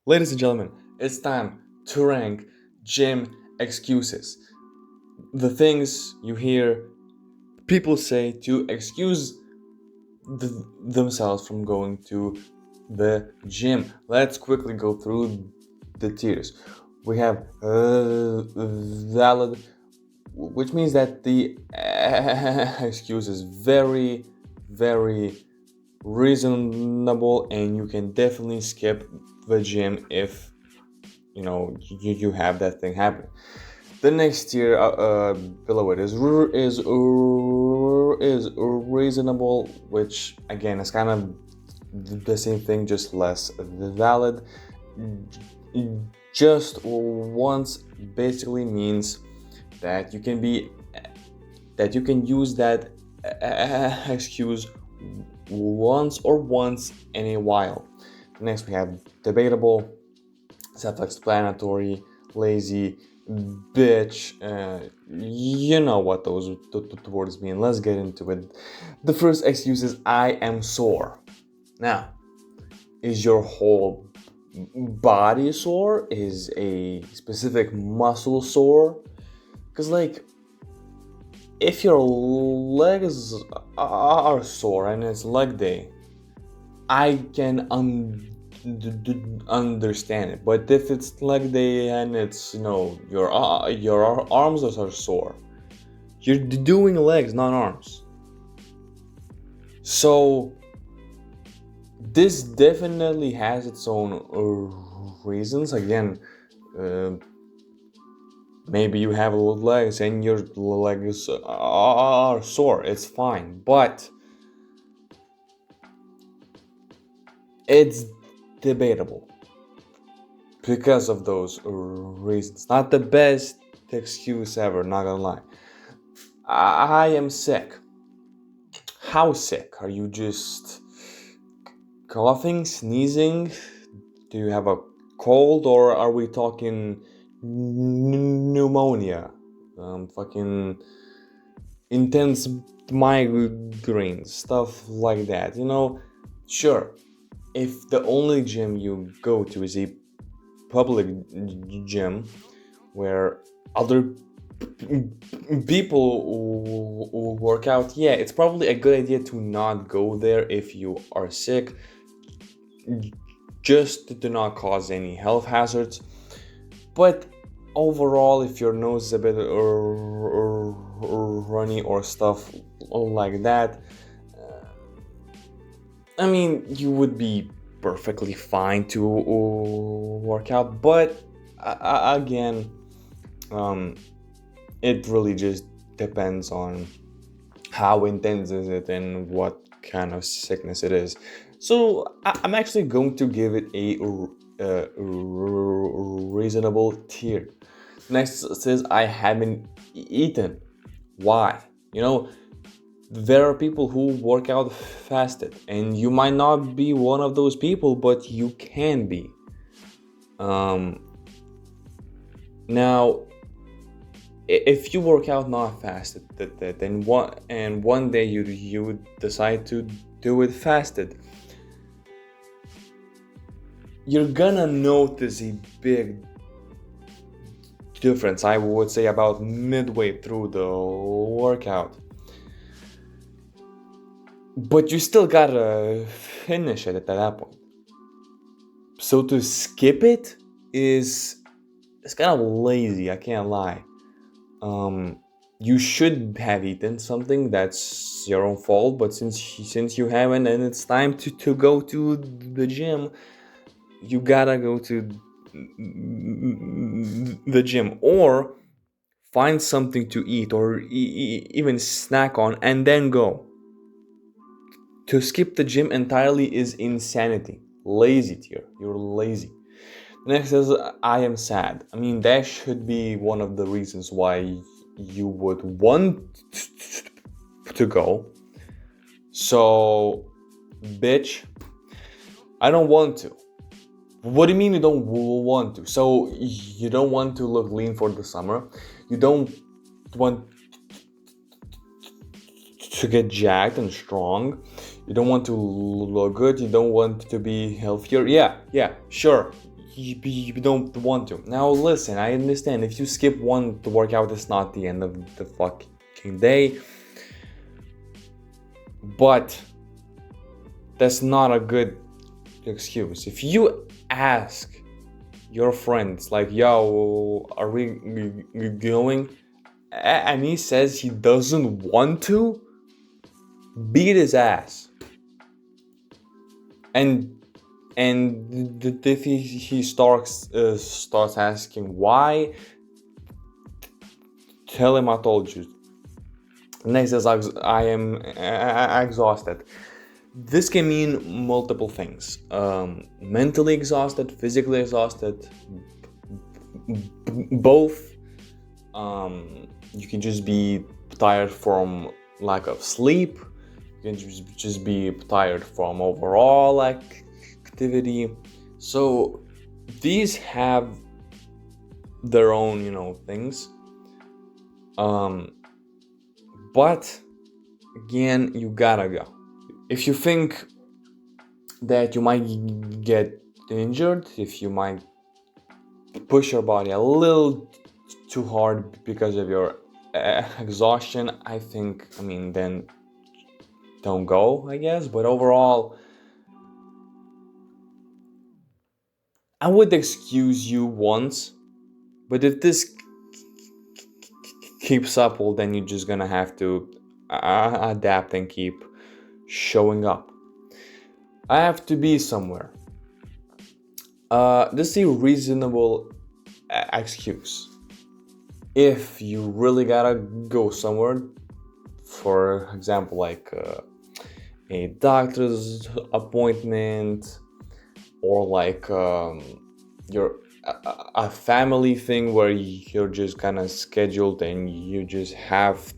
Ladies and gentlemen, it's time to rank gym excuses. The things you hear people say to excuse themselves from going to the gym. Let's quickly go through the tiers. We have valid, which means that the excuse is very, very reasonable, and you can definitely skip the gym if you have that thing happen. The next tier below it is reasonable, which again is kind of the same thing, just less valid. Just once basically means that you can use that excuse once in a while. Next we have debatable, self-explanatory, lazy, bitch. You know what those words mean. Let's get into it. The first excuse is I am sore. Now, is your whole body sore? Is a specific muscle sore? Because if your legs are sore and it's leg day, I can understand it. But if it's leg day and it's your arms are sore, you're doing legs, not arms. So this definitely has its own reasons. Again, maybe you have legs and your legs are sore. It's fine, but it's debatable because of those reasons. Not the best excuse ever, not gonna lie. I am sick. How sick? Are you just coughing, sneezing? Do you have a cold, or are we talking pneumonia? Fucking intense migraines, stuff like that. Sure. If the only gym you go to is a public gym where other people work out, yeah, it's probably a good idea to not go there if you are sick, just to not cause any health hazards. But overall, if your nose is a bit runny or stuff like that, you would be perfectly fine to work out. But again, it really just depends on how intense is it and what kind of sickness it is. So I'm actually going to give it a reasonable tier. Next says I haven't eaten. Why? There are people who work out fasted, and you might not be one of those people, but you can be. Now, if you work out not fasted, then one day you decide to do it fasted, you're gonna notice a big difference. I would say about midway through the workout. But you still gotta finish it at that point. So to skip it it's kind of lazy, I can't lie. You should have eaten something, that's your own fault, but since you haven't and it's time to go to the gym, you gotta go to the gym, or find something to eat, or even snack on and then go. To skip the gym entirely is insanity. Lazy tier. You're lazy. Next is I am sad. That should be one of the reasons why you would want to go. So, bitch, I don't want to. What do you mean you don't want to? So, you don't want to look lean for the summer. You don't want to get jacked and strong. You don't want to look good. You don't want to be healthier. Yeah, sure. you don't want to. Now listen, I understand if you skip one to workout, it's not the end of the fucking day, but that's not a good excuse. If you ask your friends like, yo, are we going, and he says he doesn't want to, beat his ass. And if he starts asking why, tell him I told you. Next is I am exhausted. This can mean multiple things. Mentally exhausted, physically exhausted, both. You can just be tired from lack of sleep. You can just be tired from overall activity. So these have their own, things. But again, you gotta go. If you think that you might get injured, if you might push your body a little too hard because of your exhaustion, then don't go, I guess. But overall, I would excuse you once, but if this keeps up, well, then you're just gonna have to adapt and keep showing up. I have to be somewhere. This is a reasonable excuse. If you really gotta go somewhere, for example, like a doctor's appointment, or like your a family thing where you're just kind of scheduled and you just have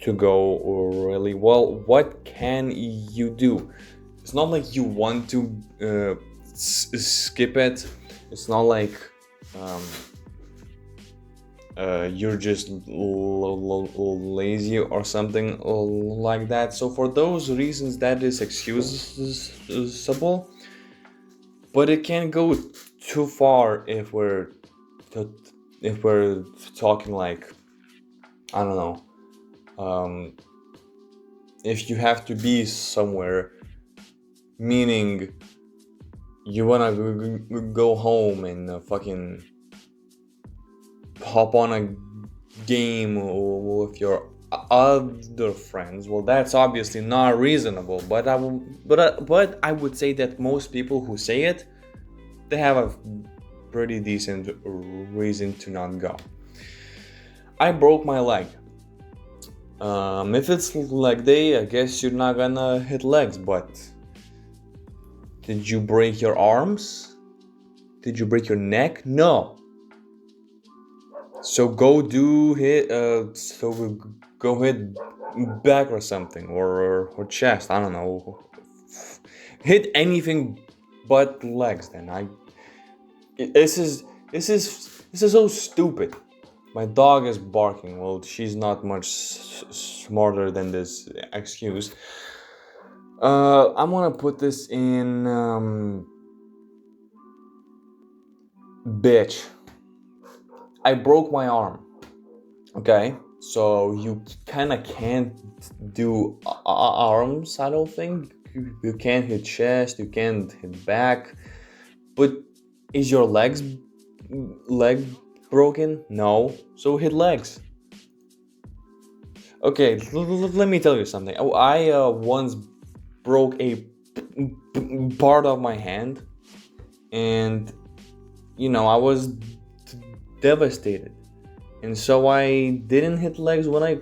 to go, really well, what can you do? It's not like you want to skip it. It's not like you're just lazy or something like that. So for those reasons, that is excusable, but it can go too far if we're talking like, I don't know, if you have to be somewhere, meaning you wanna go home and fucking hop on a game with your other friends, well, that's obviously not reasonable. But I would say that most people who say it, they have a pretty decent reason to not go. I broke my leg. If it's leg day, I guess you're not gonna hit legs, but did you break your arms? Did you break your neck? No. So go hit back or something, or chest. I don't know. Hit anything but legs. Then this is so stupid. My dog is barking. Well, she's not much smarter than this excuse. I'm gonna put this in bitch. I broke my arm. Okay, so you kind of can't do arms, I don't think. You can't hit chest, you can't hit back. But is your leg broken? No. So hit legs. Okay, let me tell you something. I once broke a part of my hand, and I was devastated, and so I didn't hit legs when I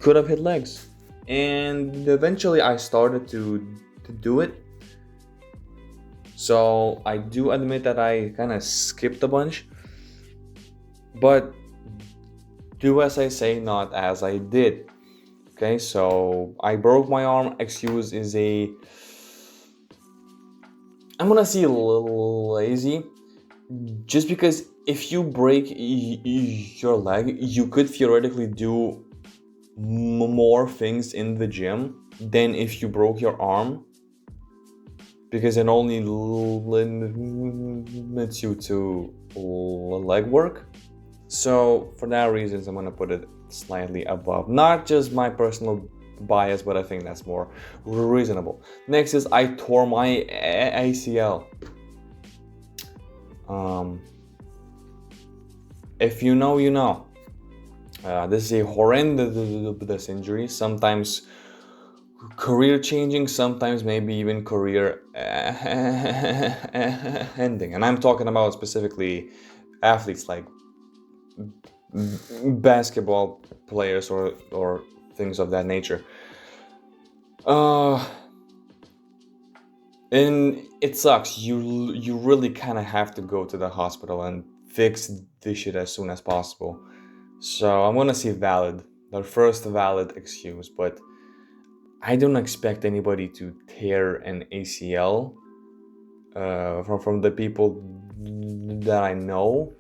could have hit legs, and eventually I started to do it. So I do admit that I kind of skipped a bunch, but do as I say, not as I did. Okay, so I broke my arm. Excuse is I'm gonna say a little lazy. Just because if you break your leg, you could theoretically do more things in the gym than if you broke your arm. because it only limits you to leg work. So for that reasons, I'm gonna put it slightly above. Not just my personal bias, but I think that's more reasonable. Next is I tore my ACL. If you know, you know. This is a horrendous injury. Sometimes career changing, sometimes maybe even career ending. And I'm talking about specifically athletes like basketball players or things of that nature. And it sucks. You really kind of have to go to the hospital and fix this shit as soon as possible. So I'm gonna say valid, the first valid excuse, but I don't expect anybody to tear an ACL from the people that I know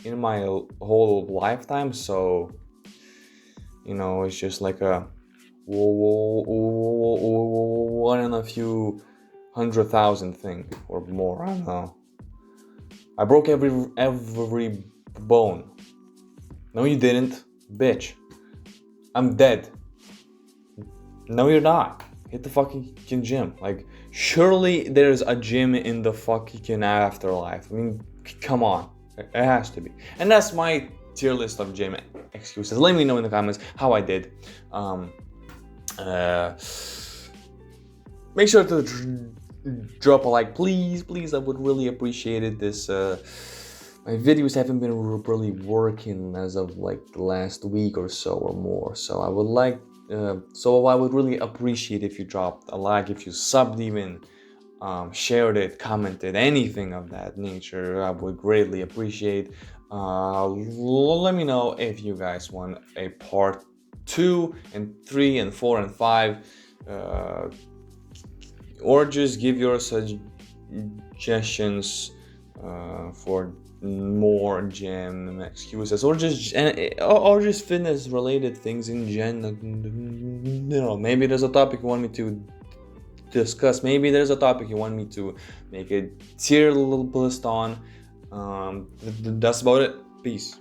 in my whole lifetime. So it's just like a one in a few 100,000 thing or more. I don't know. I broke every bone. No, you didn't, bitch. I'm dead. No, you're not. Hit the fucking gym. Like, surely there's a gym in the fucking afterlife. I mean, come on. It has to be. And that's my tier list of gym excuses. Let me know in the comments how I did. Make sure to drop a like, please. I would really appreciate it. My videos haven't been really working as of like the last week or so or more. So I would really appreciate if you dropped a like, if you subbed even, shared it, commented, anything of that nature. I would greatly appreciate. Let me know if you guys want a part 2 and 3 and 4 and 5. Or just give your suggestions for more gym excuses, or just fitness related things in general. Maybe there's a topic you want me to discuss. Maybe there's a topic you want me to make a tier list on. That's about it. Peace.